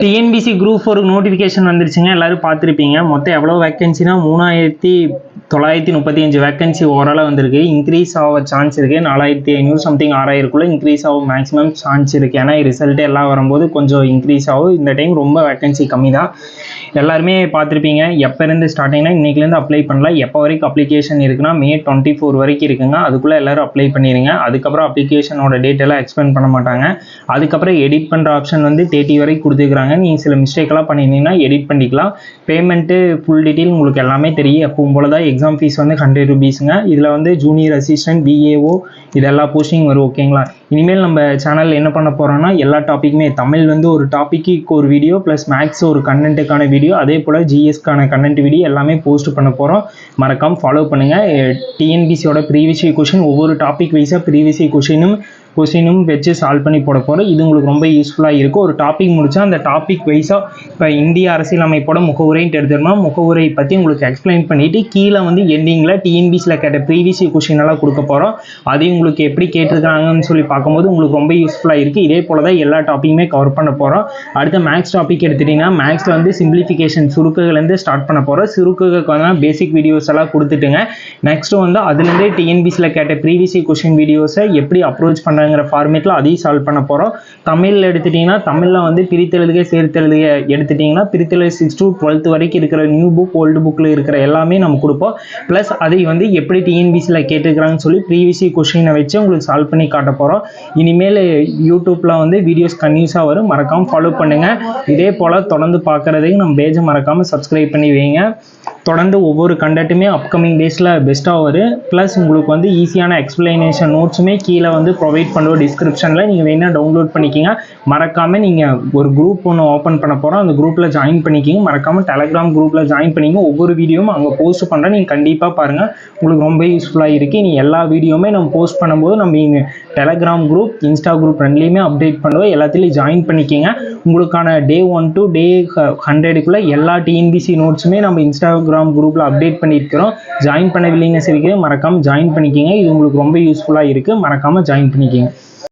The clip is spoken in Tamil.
டிஎன்பிசி குரூப் 4 நோட்டிஃபிகேஷன் வந்துருச்சுங்க. எல்லாரும் பார்த்துருப்பீங்க. மொத்தம் எவ்வளோ வேக்கன்சினா 3935 வேக்கன்சி ஓவராலாக வந்திருக்கு. இன்க்ரீஸ் ஆக சான்ஸ் இருக்குது. 4500 சம்திங் 6000க்குள்ளே இன்க்ரீஸ் ஆகும் மேக்ஸிமம் சான்ஸ் இருக்குது. ஏன்னா ரிசல்ட்டு எல்லாம் வரும்போது கொஞ்சம் இன்க்ரீஸ் ஆகும். இந்த டைம் ரொம்ப வேக்கன்சி கம்மி தான். எல்லாருமே பார்த்துருப்பீங்க. எப்போ இருந்து ஸ்டார்டிங்னா இன்றைக்கிலேருந்து அப்ளை பண்ணலாம். எப்போ வரைக்கும் அப்ளிகேஷன் இருக்குன்னா May 24 வரைக்கும் இருக்குங்க. அதுக்குள்ளே எல்லோரும் அப்ளை பண்ணிடுங்க. அதுக்கப்புறம் அப்ளிகேஷனோட டேட்டெல்லாம் எக்ஸ்பெண்ட் பண்ண மாட்டாங்க. அதுக்கப்புறம் எடிட் பண்ணுற ஆப்ஷன் வந்து 30 வரைக்கும் கொடுத்துக்கிறாங்க. நீங்கள் சில மிஸ்டேக்கெல்லாம் பண்ணியிருந்தீங்கன்னா எடிட் பண்ணிக்கலாம். பேமெண்ட்டு ஃபுல் டீட்டெயில் உங்களுக்கு எல்லாமே தெரியும். எப்பவும் போல தான். எக்ஸாம் ஃபீஸ் வந்து 100 ரூபீஸுங்க. இதில் வந்து ஜூனியர் அசிஸ்டன்ட், BAO இதெல்லாம் போஸ்டிங் வரும். ஓகேங்களா? இனிமேல் நம்ம சேனலில் என்ன பண்ண போகிறோம்னா எல்லா டாப்பிக்குமே தமிழ் வந்து ஒரு டாப்பிக்கு ஒரு வீடியோ ப்ளஸ் மேக்ஸ் ஒரு கண்டென்ட்டுக்கான வீடியோ, அதே போல் GSக்கான கண்டென்ட் வீடியோ எல்லாமே போஸ்ட் பண்ண போகிறோம். மறக்காமல் ஃபாலோ பண்ணுங்கள். டிஎன்பிசியோட ப்ரீவியஸ் கொஷின் ஒவ்வொரு டாபிக் வைஸாக ப்ரீவியஸ் கொஷினும் வச்சு சால்வ் பண்ணி போட போகிறோம். இது உங்களுக்கு ரொம்ப யூஸ்ஃபுல்லாக இருக்கும். ஒரு டாபிக் முடித்தா அந்த டாபிக் வைஸாக இப்போ இந்திய அரசியலமைப்போட முகவுரைன்ட்டு எடுத்துட்டோம்னா முகவுரை பற்றி உங்களுக்கு எக்ஸ்பிளைன் பண்ணிவிட்டு கீழே வந்து எண்டிங்கில் டிஎன்பிசியில் கேட்ட ப்ரீவியஸ் கொஷின் எல்லாம் கொடுக்க போகிறோம். அதையும் உங்களுக்கு எப்படி கேட்டிருக்காங்கன்னு சொல்லி பார்க்கும்போது உங்களுக்கு ரொம்ப யூஸ்ஃபுல்லாக இருக்குது. இதே போல் தான் எல்லா டாப்பிக்குமே கவர் பண்ண போகிறோம். அடுத்த மேக்ஸ் டாபிக் எடுத்துட்டிங்கன்னா மேக்ஸில் வந்து சிம்பிளிஃபிகேஷன் சுருக்குகள்லேருந்து ஸ்டார்ட் பண்ண போகிறோம். சுருக்குகளுக்கு வந்து பேசிக் வீடியோஸ் எல்லாம் கொடுத்துட்டுங்க. நெக்ஸ்ட்டு வந்து அதுலேருந்தே டிஎன்பிசியில் கேட்ட ப்ரீவியஸ் கொஷின் வீடியோஸை எப்படி அப்ரோச் பண்ணுறாங்கிற ஃபார்மேட்டில் அதையும் சால்வ் பண்ண போகிறோம். தமிழில் எடுத்துட்டிங்கன்னா தமிழில் வந்து பிரித்தெழுதுக சேர்த்தெழுதுக எடுத்துட்டிங்கன்னா பிரித்தெழுது 6 to 12th வரைக்கும் இருக்கிற நியூ புக் ஓல்டு புக்கில் இருக்கிற எல்லாமே நம்ம கொடுப்போம். ப்ளஸ் அதை வந்து எப்படி டிஎன்பிசியில் கேட்டுக்கிறாங்கன்னு சொல்லி ப்ரீவியஸ் கொஷினை வச்சு உங்களுக்கு சால்வ் பண்ணி காட்ட போகிறோம். இனிமேல் யூடியூப்பில் வந்து வீடியோஸ் கன்யூஸாக வரும். மறக்காமல் ஃபாலோ பண்ணுங்கள். இதே போல் தொடர்ந்து பார்க்குறதுக்கு நம்ம பேஜை மறக்காமல் சப்ஸ்கிரைப் பண்ணி வைங்க. தொடர்ந்து ஒவ்வொரு கண்டென்ட்டுமே அப்கமிங் டேஸில் பெஸ்ட்டாக வரும். ப்ளஸ் உங்களுக்கு வந்து ஈஸியான எக்ஸ்பிளனேஷன் நோட்ஸுமே கீழே வந்து ப்ரொவைட் பண்ணுவோம் டிஸ்கிரிப்ஷனில். நீங்கள் வேணால் டவுன்லோட் பண்ணிக்கிங்க. மறக்காமல் நீங்கள் ஒரு குரூப் ஒன்று ஓப்பன் பண்ண போகிறோம். அந்த குரூப்பில் ஜாயின் பண்ணிக்கிங்க. மறக்காமல் டெலகிராம் குரூப்பில் ஜாயின் பண்ணிங்க. ஒவ்வொரு வீடியோவும் அங்கே போஸ்ட் பண்ணுறேன். நீங்கள் கண்டிப்பாக பாருங்கள். உங்களுக்கு ரொம்ப யூஸ்ஃபுல்லாக இருக்குது. நீ எல்லா வீடியோவுமே நம்ம போஸ்ட் பண்ணும்போது நம்ம இங்கே டெலகிராம் குரூப், இன்ஸ்டா குரூப் ரெண்டுலேயுமே அப்டேட் பண்ணுவோம். எல்லாத்துலேயும் ஜாயின் பண்ணிக்கிங்க. உங்களுக்கான Day 1 to Day 100க்குள்ளே எல்லா டிஎன்பிசி நோட்ஸுமே நம்ம இன்ஸ்டாகிராம் குரூப்பில் அப்டேட் பண்ணியிருக்கிறோம். ஜாயின் பண்ணவில்லைங்க சரி, மறக்காமல் ஜாயின் பண்ணிக்கிங்க. இது உங்களுக்கு ரொம்ப யூஸ்ஃபுல்லாக இருக்குது. மறக்காமல் ஜாயின் பண்ணிக்கிங்க.